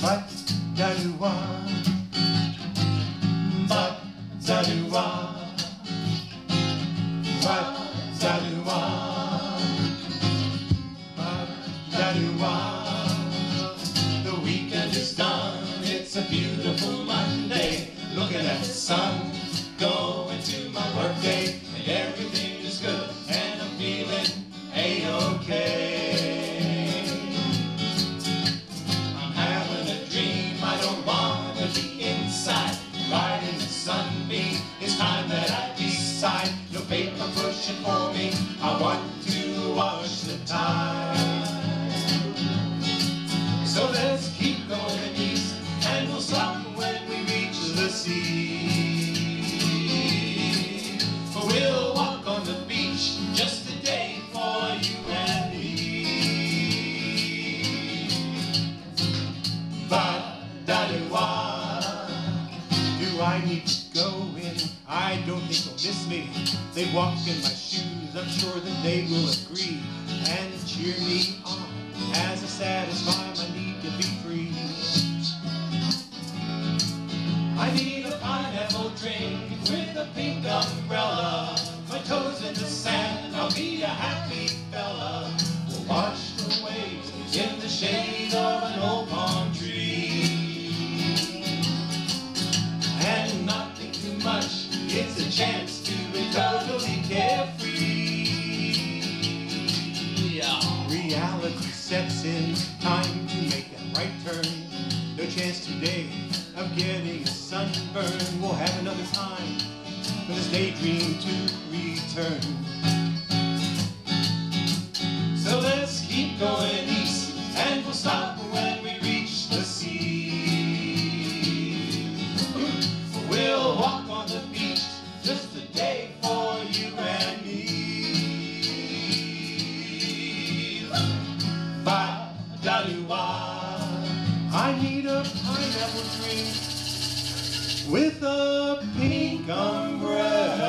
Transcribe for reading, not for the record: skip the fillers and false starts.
Ba-da-doo-wah, ba-da-doo-wah, ba-da-doo-wah, ba-da-doo-wah. The weekend is done, it's a beautiful Monday. Looking at the sun, going to my workday, and everything is good, and I'm feeling A-okay. I'm having a dream, I don't want to be inside, riding the sunbeam. It's time that I decide, no paper pushing for me, I want to wash the time. So let's keep going east, and we'll stop when we reach the sea. For we'll walk on the beach, just a day for you and me. Ba-da-doo-wah. Do I need to go in? I don't think they'll miss me. They walk in my shoes, I'm sure that they will agree and cheer me on as I satisfy my need to be free. I need a pineapple drink with a pink umbrella. My toes in the sand, I'll be a happy fella. We'll watch the waves in the shade of an old palm tree. And not think too much, it's a chance to be totally carefree. Reality sets in, time to make a right turn. No chance today of getting a sunburn. We'll have another time for this daydream to return. So let's keep going east, and we'll stop when we reach the sea. We'll walk on the beach, just a day for you and me. Ba-da-doo-wah. I need a pineapple drink with a pink umbrella.